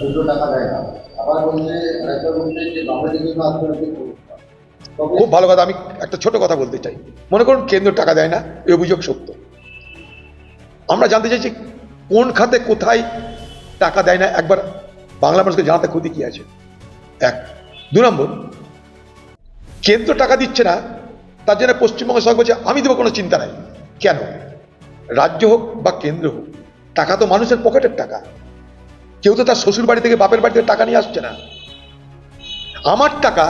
কেন্দ্র টাকা দেয় না। আবার বলছে আরেকটা বলছে যে বাংলাদেশের জন্য অর্থনৈতিক ব্যবস্থা। তবে খুব ভালো কথা। আমি একটা ছোট কথা বলতে চাই। মনে করুন কেন্দ্র টাকা দেয় না, এই অভিযোগ সত্য। আমরা জানতে চাইছি কোন খাতে কোথায় টাকা দেয় না, একবার বাংলা মানুষকে জানাতে ক্ষতি কি আছে। এক। 2 নম্বর, কেন্দ্র টাকা দিচ্ছে না, তার জন্য পশ্চিমবঙ্গ সরকার বলছে আমি দেবো, কোনো চিন্তা নাই। কেন? রাজ্য হোক বা কেন্দ্র হোক, টাকা তো মানুষের পকেটের টাকা। কেউ তো তার শ্বশুর বাড়ি থেকে বাপের বাড়ি থেকে টাকা নিয়ে আসছে না। আমার টাকা,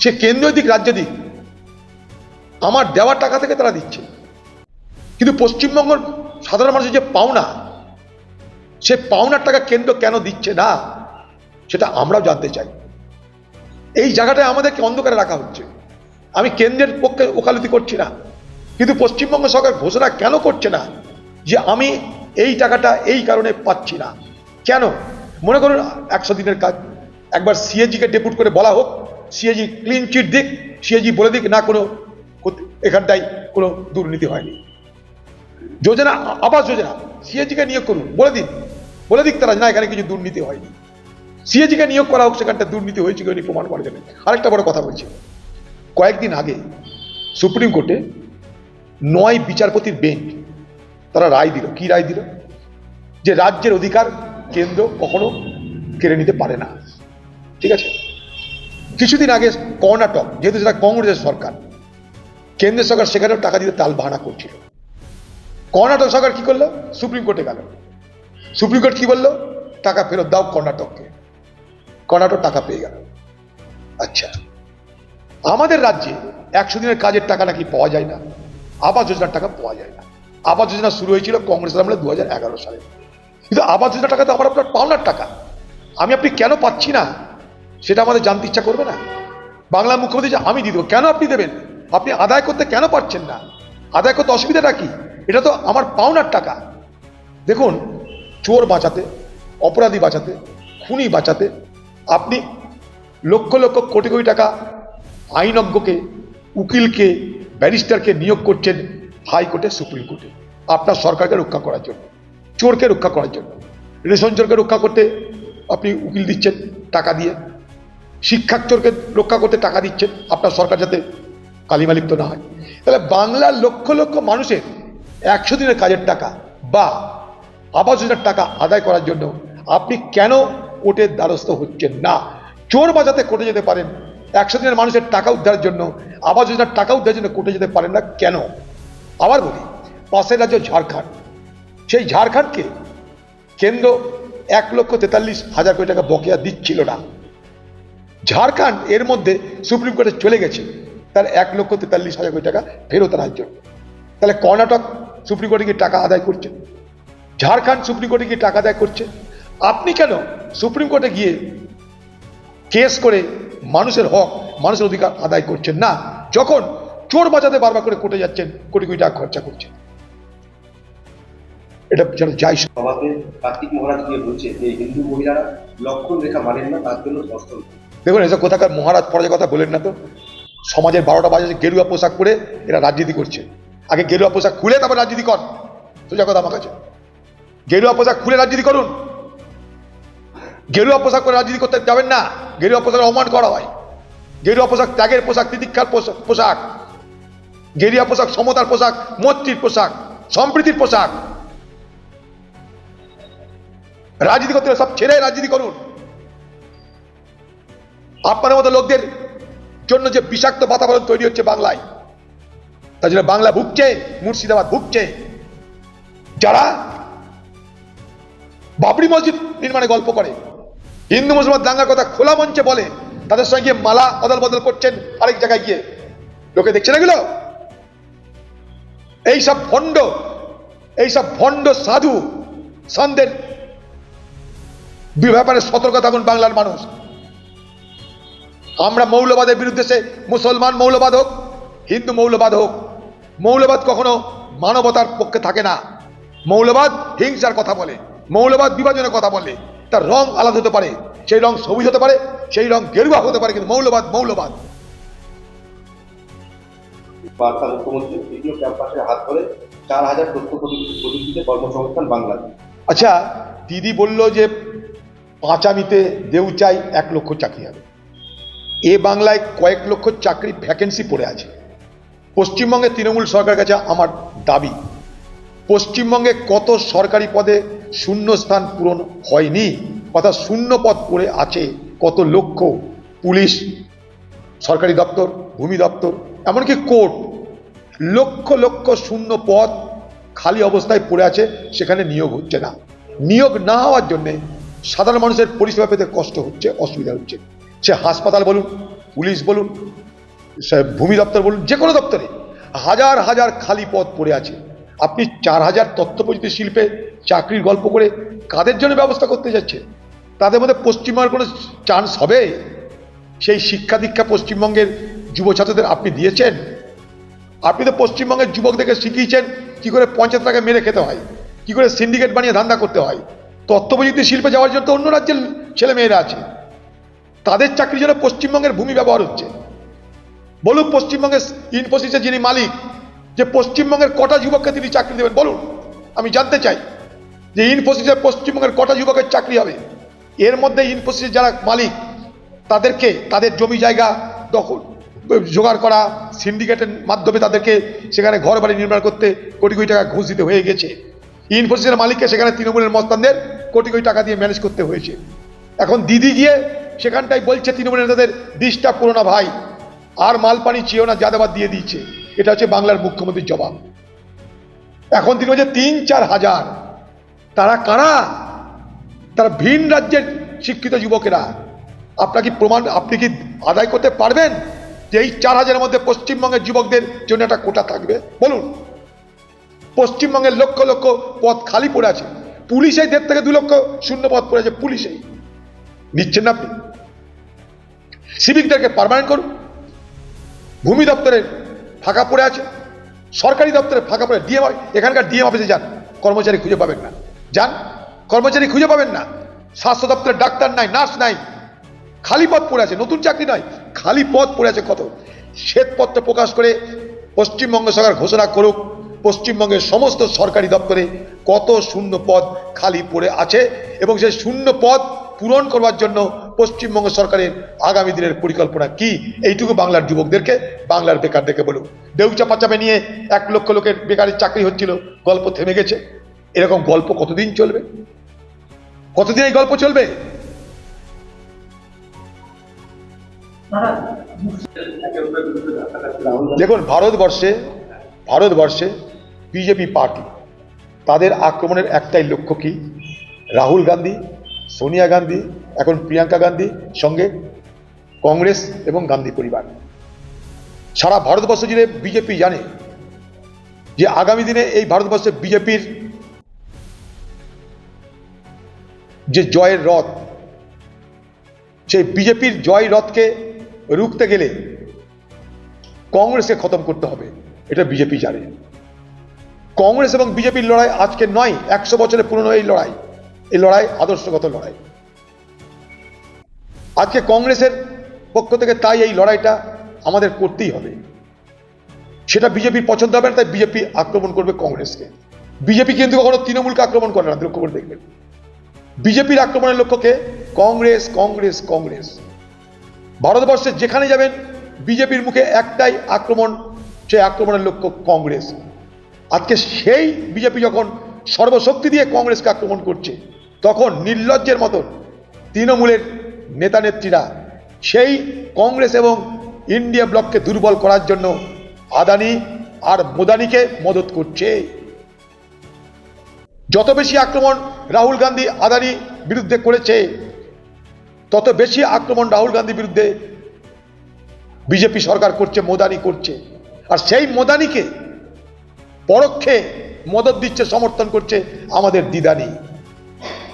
সে কেন্দ্র দিক রাজ্য দিক, আমার দেওয়ার টাকা থেকে তারা দিচ্ছে। কিন্তু পশ্চিমবঙ্গের সাধারণ মানুষের যে পাওনা, সে পাওনার টাকা কেন্দ্র কেন দিচ্ছে না, সেটা আমরাও জানতে চাই। এই জায়গাটায় আমাদেরকে অন্ধকারে রাখা হচ্ছে। আমি কেন্দ্রের পক্ষে ওকালতি করছি না, কিন্তু পশ্চিমবঙ্গ সরকার ঘোষণা কেন করছে না যে আমি এই টাকাটা এই কারণে পাচ্ছি না? কেন? মনে করুন 100 দিনের কাজ, একবার সিএজিকে ডেপুট করে বলা হোক, সিএজি ক্লিন চিট দিক, সিএজি বলে দিক না কোনো এখানটায় কোনো দুর্নীতি হয়নি। যোজনা, আবাস যোজনা, সিএজিকে নিয়োগ করুন, বলে দিক তারা না এখানে কিছু দুর্নীতি হয়নি। সিএজিকে নিয়োগ করা হোক, সেখানটা দুর্নীতি হয়েছে কি প্রমাণ করা যাবে। আরেকটা বড় কথা বলছি, কয়েকদিন আগে সুপ্রিম কোর্টে 9 বিচারপতির বেঞ্চ তারা রায় দিল। কি রায় দিল? যে রাজ্যের অধিকার কেন্দ্র কখনো কেড়ে নিতে পারে না। ঠিক আছে? কিছুদিন আগে কর্ণাটক, যেহেতু সেটা কংগ্রেসের সরকার, কেন্দ্রের সরকার সেখানেও টাকা দিতে তাল বাহানা করছিল। কর্ণাটক সরকার কি করলো? সুপ্রিম কোর্টে গেল। সুপ্রিম কোর্ট কি বললো? টাকা ফেরত দাও কর্ণাটককে। কর্ণাটক টাকা পেয়ে গেল। আচ্ছা, আমাদের রাজ্যে 100 দিনের কাজের টাকা নাকি পাওয়া যায় না, আবাস যোজনার টাকা পাওয়া যায় না। আবাস যোজনা শুরু হয়েছিল কংগ্রেসের আমলে 2011 সালে। কিন্তু আবাস যোজনার টাকা তো আমার আপনার পাওনার টাকা। আমি আপনি কেন পাচ্ছি না, সেটা আমাদের জানতে ইচ্ছা করবে না? বাংলা মুখ্যমন্ত্রী যে আমি দিয়ে দেবো, কেন আপনি দেবেন? আপনি আদায় করতে কেন পারছেন না? আদায় করতে অসুবিধাটা কি? এটা তো আমার পাওনার টাকা। দেখুন, চোর বাঁচাতে, অপরাধী বাঁচাতে, খুনি বাঁচাতে আপনি লক্ষ লক্ষ কোটি কোটি টাকা আইনজ্ঞকে, উকিলকে, ব্যারিস্টারকে নিয়োগ করছেন হাইকোর্টে, সুপ্রিম কোর্টে, আপনার সরকারকে রক্ষা করার জন্য, চোরকে রক্ষা করার জন্য। রেশন চোরকে রক্ষা করতে আপনি উকিল দিচ্ছেন টাকা দিয়ে, শিক্ষা চোরকে রক্ষা করতে টাকা দিচ্ছেন আপনার সরকার, যাতে কালিমালিপ্ত না হয়। তাহলে বাংলার লক্ষ লক্ষ মানুষের 100 দিনের কাজের টাকা বা আবাস যোজনার টাকা আদায় করার জন্য আপনি কেন কোর্টের দ্বারস্থ হচ্ছেন না? চোর বাঁচাতে কোর্টে যেতে পারেন, 100 দিনের মানুষের টাকা উদ্ধারের জন্য, আবাস যোজনার টাকা উদ্ধারের জন্য কোর্টে যেতে পারেন না কেন? আবার বলি, পাশের রাজ্য ঝাড়খণ্ড, সেই ঝাড়খণ্ডকে কেন্দ্র 1,43,000 কোটি টাকা বকেয়া দিচ্ছিল না। ঝাড়খণ্ড এর মধ্যে সুপ্রিম কোর্টে চলে গেছে তার 1,43,000 কোটি টাকা ফেরত আনার জন্য। তাহলে কর্ণাটক সুপ্রিম কোর্টে গিয়ে টাকা আদায় করছে, ঝাড়খণ্ড সুপ্রিম কোর্টে গিয়ে টাকা আদায় করছে। আপনি কেন সুপ্রিম কোর্টে গিয়ে কেস করে মানুষের হক, মানুষের অধিকার আদায় করছেন না, যখন চোর বাঁচাতে বারবার করে কোর্টে যাচ্ছেন, কোটি কোটি টাকা খরচা করছেন? এটা যেন যাই। আমাদের কার্তিক মহারাজ গিয়ে বলছে যে হিন্দু মহিলারা লক্ষণ রেখা মানেন না, তার জন্য ধর্ষণ। দেখুন, এসব কোথাকার মহারাজ পরাজের কথা বলেন না তো। সমাজের 12টা বাজে গেরুয়া পোশাক পরে এরা রাজনীতি করছে। আগে গেরুয়া পোশাক খুলে তারপর রাজনীতি কর। সোজা কথা আমার কাছে, গেরুয়া পোশাক খুলে রাজনীতি করুন। গেরুয়া পোশাক করে রাজনীতি করতে যাবেন না। গেরুয়া পোশাক অপমান করা হয়। গেরুয়া পোশাক ত্যাগের পোশাক, তিতিক্ষার পোশাক। গেরুয়া পোশাক সমতার পোশাক, মৈত্রীর পোশাক, সম্প্রীতির পোশাক। রাজনীতি করতে সব ছেড়ে রাজনীতি করুন। আপনার মতো লোকদের জন্য যে বিষাক্ত বাতাবরণ তৈরি হচ্ছে বাংলায়, তার জন্য বাংলা ভুগছে, মুর্শিদাবাদ ভুগছে। যারা বাবরি মসজিদ নির্মাণে গল্প করে, হিন্দু মুসলমান দাঙ্গার কথা খোলা মঞ্চে বলে, তাদের সঙ্গে মালা অদল বদল করছেন আরেক জায়গায় গিয়ে, লোকে দেখছে না এগুলো? এইসব ভণ্ড সাধু সন্দের ব্যাপারে সতর্ক থাকুন বাংলার মানুষ। আমরা মৌলবাদের বিরুদ্ধে, সে মুসলমান মৌলবাদ হোক, হিন্দু মৌলবাদ হোক, মৌলবাদ কখনো মানবতার পক্ষে থাকে না। মৌলবাদ হিংসার কথা বলে, মৌলবাদ বিভাজনের কথা বলে। তার রং আলাদা হতে পারে, সেই রং সবুজ হতে পারে, সেই রং গেরুয়া হতে পারে, কিন্তু মৌলবাদ মৌলবাদ। বার্তা মুখ্যমন্ত্রী দ্বিতীয় ক্যাম্পাসের হাত ধরে 4,000 তথ্য প্রযুক্তিতে কর্মসংস্থান বাংলাদেশ। আচ্ছা, দিদি বলল যে পাঁচামিতে দেউচাই 1 লক্ষ চাকরি হবে। এ বাংলায় কয়েক লক্ষ চাকরি ভ্যাকেন্সি পড়ে আছে। পশ্চিমবঙ্গে তৃণমূল সরকারের কাছে আমার দাবি, পশ্চিমবঙ্গে কত সরকারি পদে শূন্য স্থান পূরণ হয়নি, অর্থাৎ শূন্য পদ পড়ে আছে কত লক্ষ। পুলিশ, সরকারি দপ্তর, ভূমি দপ্তর, এমনকি কোর্ট, লক্ষ লক্ষ শূন্য পদ খালি অবস্থায় পড়ে আছে, সেখানে নিয়োগ হচ্ছে না। নিয়োগ না হওয়ার জন্যে সাধারণ মানুষের পরিষেবা পেতে কষ্ট হচ্ছে, অসুবিধা হচ্ছে। সে হাসপাতাল বলুন, পুলিশ বলুন, সে ভূমি দপ্তর বলুন, যে কোনো দপ্তরে হাজার হাজার খালি পদ পড়ে আছে। আপনি 4000 তথ্য প্রযুক্তি শিল্পে চাকরির গল্প করে কাদের জন্য ব্যবস্থা করতে যাচ্ছে? তাদের মধ্যে পশ্চিমবঙ্গের কোনো চান্স হবে? সেই শিক্ষা দীক্ষা পশ্চিমবঙ্গের যুব ছাত্রদের আপনি দিয়েছেন? আপনি তো পশ্চিমবঙ্গের যুবকদেরকে শিখিয়েছেন কি করে পঞ্চায়েত টাকা মেরে খেতে হয়, কি করে সিন্ডিকেট বানিয়ে ধান্দা করতে হয়। তথ্য প্রযুক্তি শিল্পে যাওয়ার জন্য তো অন্য রাজ্যের ছেলে মেয়েরা আছে, তাদের চাকরির জন্য পশ্চিমবঙ্গের ভূমি ব্যবহার হচ্ছে। বলুন পশ্চিমবঙ্গের ইনফোসিসের যিনি মালিক, যে পশ্চিমবঙ্গের কটা যুবককে তিনি চাকরি দেবেন বলুন, আমি জানতে চাই যে ইনফোসিসে পশ্চিমবঙ্গের কটা যুবকের চাকরি হবে। এর মধ্যে ইনফোসিসের যারা মালিক তাদেরকে তাদের জমি জায়গা দখল জোগাড় করা, সিন্ডিকেটের মাধ্যমে তাদেরকে সেখানে ঘর বাড়ি নির্মাণ করতে কোটি কোটি টাকা ঘুষ দিতে হয়ে গেছে। ইনফোসিসের মালিককে সেখানে তৃণমূলের মস্তানদের কোটি কোটি টাকা দিয়ে ম্যানেজ করতে হয়েছে। এখন দিদি গিয়ে সেখানটাই বলছে তৃণমূলের নেতাদের ডিস্টার্ব করো না ভাই, আর মাল পানি চেয়েও না, যাদাবাদ দিয়ে দিচ্ছে। এটা হচ্ছে বাংলার মুখ্যমন্ত্রীর জবাব। এখন তিনি বলছে 3-4 হাজার। তারা কারা? তারা ভিন রাজ্যের শিক্ষিত যুবকেরা। আপনাকে প্রমাণ, আপনি কি আদায় করতে পারবেন যে এই 4000-এর মধ্যে পশ্চিমবঙ্গের যুবকদের জন্য একটা কোটা থাকবে? বলুন। পশ্চিমবঙ্গের লক্ষ লক্ষ পদ খালি পড়ে আছে। পুলিশে 1.5 থেকে 2 লক্ষ শূন্য পদ পড়ে আছে, পুলিশেই নিচ্ছেন না আপনি। সিভিকদেরকে পার্মানেন্ট করুন। ভূমি দপ্তরে ফাঁকা পড়ে আছে, সরকারি দপ্তরে ফাঁকা পড়ে, ডিএম, এখানকার ডিএম অফিসে যান, কর্মচারী খুঁজে পাবেন না। যান, কর্মচারী খুঁজে পাবেন না। স্বাস্থ্য দপ্তরে ডাক্তার নাই, নার্স নাই, খালি পদ পড়ে আছে। নতুন চাকরি নয়, খালি পদ পড়ে আছে কত। শ্বেতপত্র প্রকাশ করে পশ্চিমবঙ্গ সরকার ঘোষণা করুক পশ্চিমবঙ্গের সমস্ত সরকারি দপ্তরে কত শূন্য পদ খালি পড়ে আছে, এবং সেই শূন্য পদ পূরণ করবার জন্য পশ্চিমবঙ্গ সরকারের আগামী দিনের পরিকল্পনা কি, এইটুকু বাংলার যুবকদেরকে, বাংলার বেকারদেরকে বলুন। দেউচা পাচাপে নিয়ে 1 লক্ষ লোকের বেকারের চাকরি হচ্ছিল, গল্প থেমে গেছে। এরকম গল্প কতদিন চলবে? কতদিন এই গল্প চলবে? দেখুন, ভারতবর্ষে বিজেপি পার্টি, তাদের আক্রমণের একটাই লক্ষ্য কি? রাহুল গান্ধী, সোনিয়া গান্ধী, এখন প্রিয়াঙ্কা গান্ধী, সঙ্গে কংগ্রেস এবং গান্ধী পরিবার। সারা ভারতবর্ষ জুড়ে বিজেপি জানে যে আগামী দিনে এই ভারতবর্ষে বিজেপির যে জয়ের রথ, সেই বিজেপির জয় রথকে রুখতে গেলে কংগ্রেসকে খতম করতে হবে, এটা বিজেপি জানে। কংগ্রেস এবং বিজেপির লড়াই আজকে নয়, 100 বছরের পুরনো এই লড়াই আদর্শগত লড়াই। আজকে কংগ্রেসের পক্ষ থেকে তাই এই লড়াইটা আমাদের করতেই হবে। সেটা বিজেপির পছন্দ হবে না, তাই বিজেপি আক্রমণ করবে কংগ্রেসকে। বিজেপি কিন্তু কখনো তৃণমূলকে আক্রমণ করে না, লক্ষ্য করে দেখবেন। বিজেপির আক্রমণের লক্ষ্যকে কংগ্রেস, কংগ্রেস, কংগ্রেস। ভারতবর্ষে যেখানে যাবেন বিজেপির মুখে একটাই আক্রমণ, সেই আক্রমণের লক্ষ্য কংগ্রেস। আজকে সেই বিজেপি যখন সর্বশক্তি দিয়ে কংগ্রেসকে আক্রমণ করছে, তখন নির্লজ্জের মতন তৃণমূলের নেতা নেত্রীরা সেই কংগ্রেস এবং ইন্ডিয়া ব্লককে দুর্বল করার জন্য আদানি আর মোদানিকে মদত করছে। যত বেশি আক্রমণ রাহুল গান্ধী আদানি বিরুদ্ধে করেছে, তত বেশি আক্রমণ রাহুল গান্ধীর বিরুদ্ধে বিজেপি সরকার করছে, মোদানি করছে। আর সেই মোদানিকে পরোক্ষে মদত দিচ্ছে, সমর্থন করছে আমাদের দিদানি।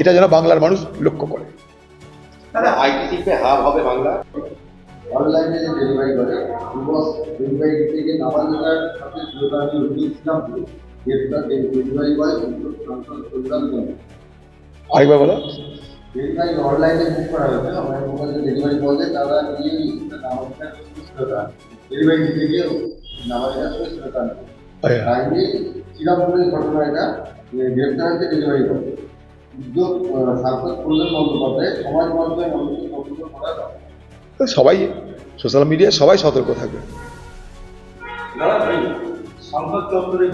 এটা যেন বাংলার মানুষ লক্ষ্য করে। আইটি শিল্পে হাব হবে বাংলা। অনলাইনে যে ডেলিভারি করে, ডেলিভারি থেকে নামাজ সাথে আমি রুটিছিলাম, ডেলিভারি করে আরেকবার বলো। ডেলিভারি অনলাইনে বুক করা হয়েছে, আমার মোবাইলে ডেলিভারি বলে তারা গিয়ে নামাজটা ডেলিভারি দিতে গিয়ে নামাজটা শ্রীরামপুরের ঘটনা, এটা গ্রেপ্তার হচ্ছে ডেলিভারি করে। উদ্যোগ সাংসদ প্রধান বন্দ্যোপাধ্যায় সমাজ মাধ্যমে মানুষকে সতর্ক করার কথা। তো সবাই সোশ্যাল মিডিয়ায় সবাই সতর্ক থাকবে। সংসদ চত্বরে